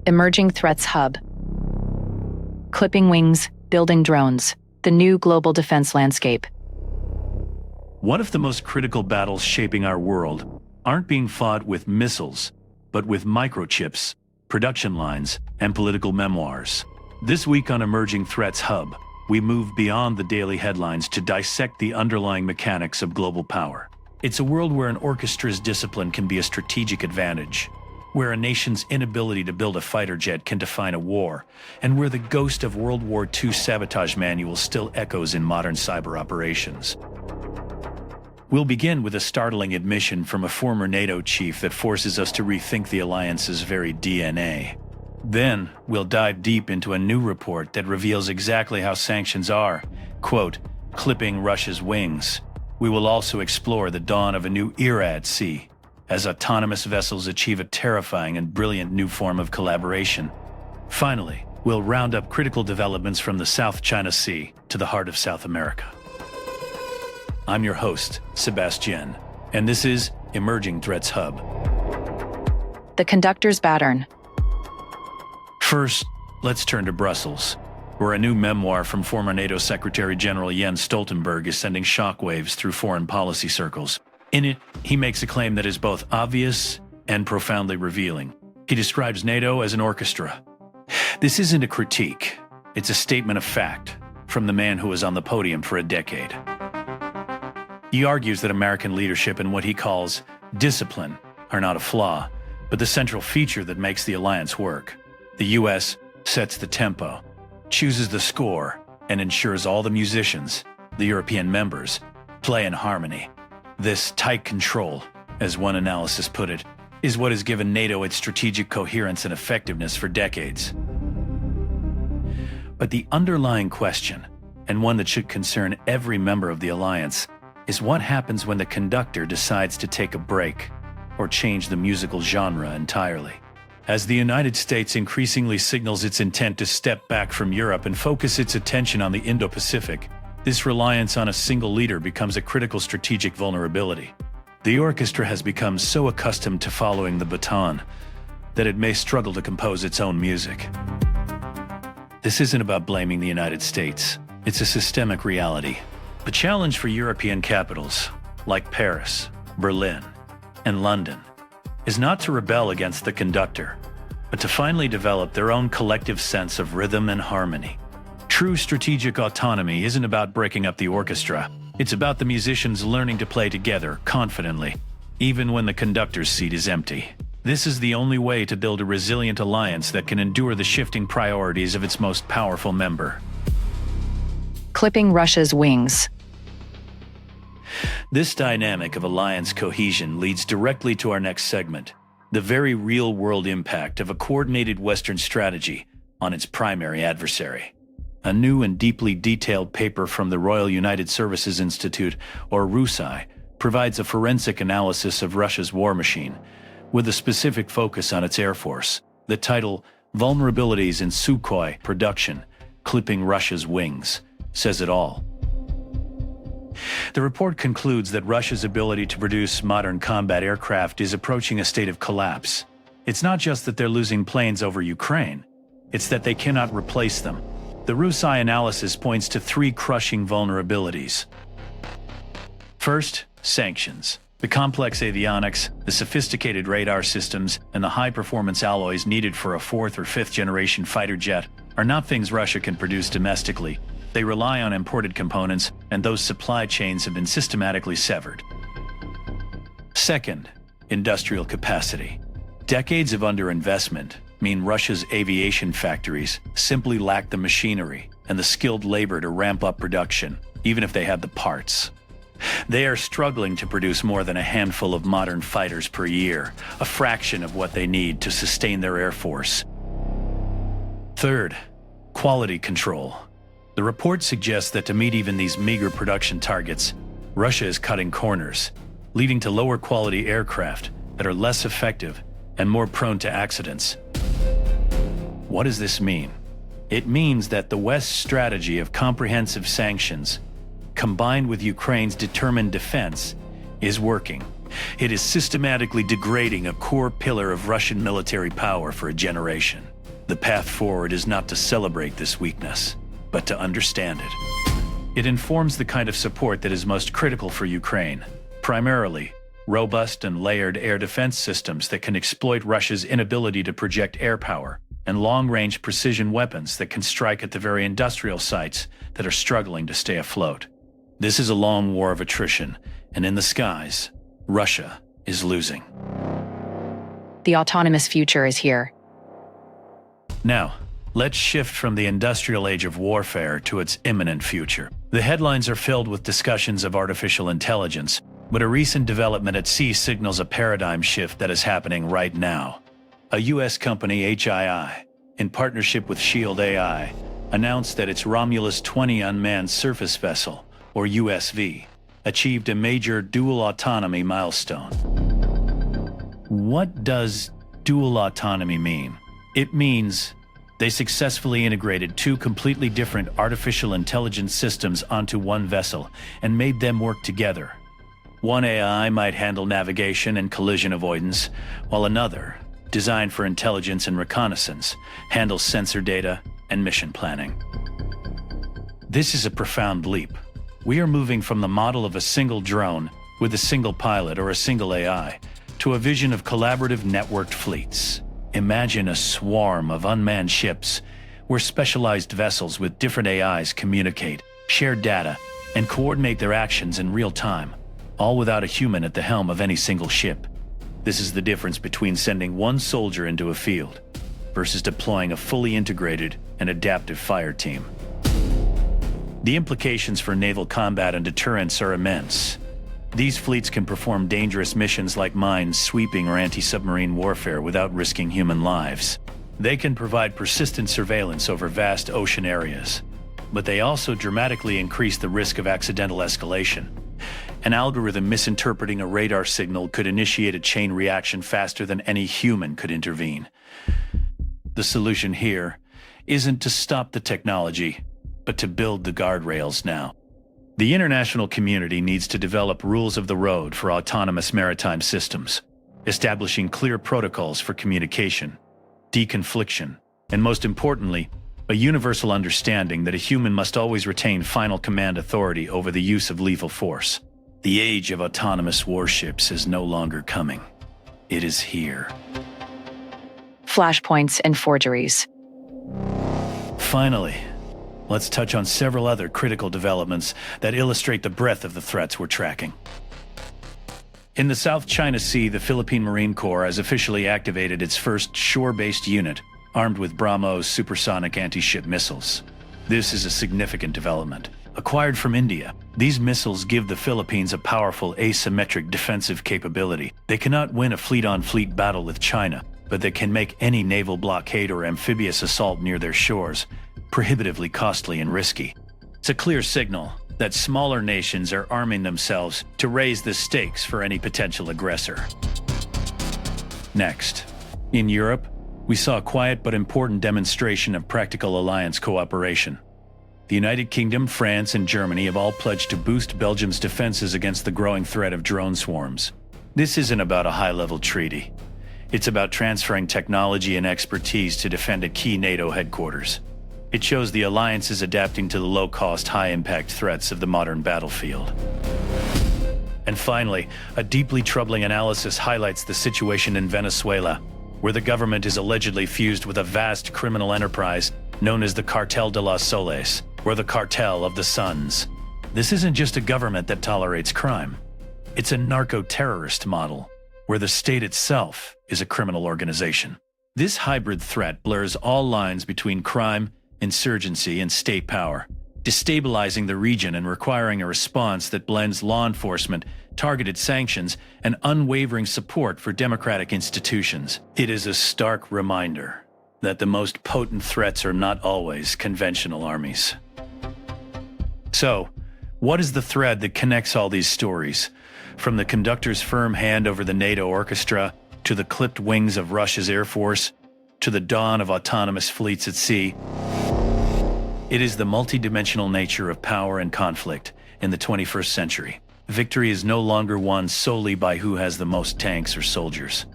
Emerging Threats Hub. Clipping wings, building drones. The new global defense landscape. One of the most critical battles shaping our world aren't being fought with missiles, but with microchips, production lines, and political memoirs. This week on Emerging Threats Hub, we move beyond the daily headlines to dissect the underlying mechanics of global power. It's a world where an orchestra's discipline can be a strategic advantage, where a nation's inability to build a fighter jet can define a war, and where the ghost of World War II sabotage manuals still echoes in modern cyber operations. We'll begin with a startling admission from a former NATO chief that forces us to rethink the alliance's very DNA. Then, we'll dive deep into a new report that reveals exactly how sanctions are, quote, clipping Russia's wings. We will also explore the dawn of a new era at sea, as autonomous vessels achieve a terrifying and brilliant new form of collaboration. Finally, we'll round up critical developments from the South China Sea to the heart of South America. I'm your host, Sébastien, and this is Emerging Threats Hub. The Conductor's Baton. First, let's turn to Brussels, where a new memoir from former NATO Secretary General Jens Stoltenberg is sending shockwaves through foreign policy circles. In it, he makes a claim that is both obvious and profoundly revealing. He describes NATO as an orchestra. This isn't a critique, it's a statement of fact from the man who was on the podium for a decade. He argues that American leadership and what he calls discipline are not a flaw, but the central feature that makes the alliance work. The U.S. sets the tempo, chooses the score, and ensures all the musicians, the European members, play in harmony. This tight control, as one analysis put it, is what has given NATO its strategic coherence and effectiveness for decades. But the underlying question, and one that should concern every member of the alliance, is what happens when the conductor decides to take a break or change the musical genre entirely. As the United States increasingly signals its intent to step back from Europe and focus its attention on the Indo-Pacific, this reliance on a single leader becomes a critical strategic vulnerability. The orchestra has become so accustomed to following the baton that it may struggle to compose its own music. This isn't about blaming the United States. It's a systemic reality. The challenge for European capitals, like Paris, Berlin, and London, is not to rebel against the conductor, but to finally develop their own collective sense of rhythm and harmony. True strategic autonomy isn't about breaking up the orchestra. It's about the musicians learning to play together confidently, even when the conductor's seat is empty. This is the only way to build a resilient alliance that can endure the shifting priorities of its most powerful member. Clipping Russia's wings. This dynamic of alliance cohesion leads directly to our next segment, the very real-world impact of a coordinated Western strategy on its primary adversary. A new and deeply detailed paper from the Royal United Services Institute, or RUSI, provides a forensic analysis of Russia's war machine, with a specific focus on its air force. The title, Vulnerabilities in Sukhoi Production, Clipping Russia's Wings, says it all. The report concludes that Russia's ability to produce modern combat aircraft is approaching a state of collapse. It's not just that they're losing planes over Ukraine, it's that they cannot replace them. The RUSI analysis points to three crushing vulnerabilities. First, sanctions. The complex avionics, the sophisticated radar systems, and the high-performance alloys needed for a fourth or fifth generation fighter jet are not things Russia can produce domestically. They rely on imported components, and those supply chains have been systematically severed. Second, industrial capacity. Decades of underinvestment mean Russia's aviation factories simply lack the machinery and the skilled labor to ramp up production, even if they have the parts. They are struggling to produce more than a handful of modern fighters per year, a fraction of what they need to sustain their air force. Third, quality control. The report suggests that to meet even these meager production targets, Russia is cutting corners, leading to lower quality aircraft that are less effective and more prone to accidents. What does this mean? It means that the West's strategy of comprehensive sanctions, combined with Ukraine's determined defense, is working. It is systematically degrading a core pillar of Russian military power for a generation. The path forward is not to celebrate this weakness, but to understand it. It informs the kind of support that is most critical for Ukraine, primarily robust and layered air defense systems that can exploit Russia's inability to project air power, and long-range precision weapons that can strike at the very industrial sites that are struggling to stay afloat. This is a long war of attrition, and in the skies, Russia is losing. The autonomous future is here. Now, let's shift from the industrial age of warfare to its imminent future. The headlines are filled with discussions of artificial intelligence, but a recent development at sea signals a paradigm shift that is happening right now. A U.S. company, HII, in partnership with Shield AI, announced that its Romulus 20 unmanned surface vessel, or USV, achieved a major dual autonomy milestone. What does dual autonomy mean? It means they successfully integrated two completely different artificial intelligence systems onto one vessel and made them work together. One AI might handle navigation and collision avoidance, while another, designed for intelligence and reconnaissance, handles sensor data and mission planning. This is a profound leap. We are moving from the model of a single drone with a single pilot or a single AI to a vision of collaborative networked fleets. Imagine a swarm of unmanned ships where specialized vessels with different AIs communicate, share data, and coordinate their actions in real time, all without a human at the helm of any single ship. This is the difference between sending one soldier into a field versus deploying a fully integrated and adaptive fire team. The implications for naval combat and deterrence are immense. These fleets can perform dangerous missions like mine sweeping or anti-submarine warfare without risking human lives. They can provide persistent surveillance over vast ocean areas, but they also dramatically increase the risk of accidental escalation. An algorithm misinterpreting a radar signal could initiate a chain reaction faster than any human could intervene. The solution here isn't to stop the technology, but to build the guardrails now. The international community needs to develop rules of the road for autonomous maritime systems, establishing clear protocols for communication, deconfliction, and most importantly, a universal understanding that a human must always retain final command authority over the use of lethal force. The age of autonomous warships is no longer coming. It is here. Flashpoints and forgeries. Finally, let's touch on several other critical developments that illustrate the breadth of the threats we're tracking. In the South China Sea, the Philippine Marine Corps has officially activated its first shore-based unit, armed with BrahMos supersonic anti-ship missiles. This is a significant development. Acquired from India, these missiles give the Philippines a powerful asymmetric defensive capability. They cannot win a fleet-on-fleet battle with China, but they can make any naval blockade or amphibious assault near their shores prohibitively costly and risky. It's a clear signal that smaller nations are arming themselves to raise the stakes for any potential aggressor. Next, in Europe, we saw a quiet but important demonstration of practical alliance cooperation. The United Kingdom, France, and Germany have all pledged to boost Belgium's defenses against the growing threat of drone swarms. This isn't about a high-level treaty. It's about transferring technology and expertise to defend a key NATO headquarters. It shows the alliance is adapting to the low-cost, high-impact threats of the modern battlefield. And finally, a deeply troubling analysis highlights the situation in Venezuela, where the government is allegedly fused with a vast criminal enterprise known as the Cártel de los Soles, or the Cartel of the Suns. This isn't just a government that tolerates crime. It's a narco-terrorist model, where the state itself is a criminal organization. This hybrid threat blurs all lines between crime, insurgency, and state power, destabilizing the region and requiring a response that blends law enforcement, targeted sanctions, and unwavering support for democratic institutions. It is a stark reminder that the most potent threats are not always conventional armies. So, what is the thread that connects all these stories? From the conductor's firm hand over the NATO orchestra, to the clipped wings of Russia's Air Force, to the dawn of autonomous fleets at sea. It is the multidimensional nature of power and conflict in the 21st century. Victory is no longer won solely by who has the most tanks or soldiers.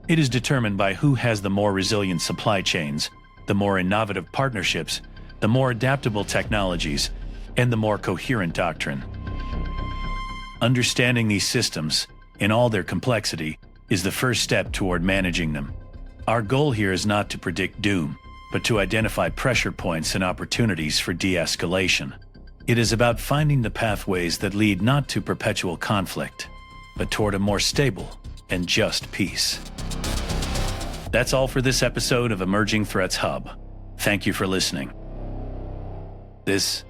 It is determined by who has the more resilient supply chains, the more innovative partnerships, the more adaptable technologies, and the more coherent doctrine. Understanding these systems, in all their complexity, is the first step toward managing them. Our goal here is not to predict doom, but to identify pressure points and opportunities for de-escalation. It is about finding the pathways that lead not to perpetual conflict, but toward a more stable and just peace. That's all for this episode of Emerging Threats Hub. Thank you for listening. This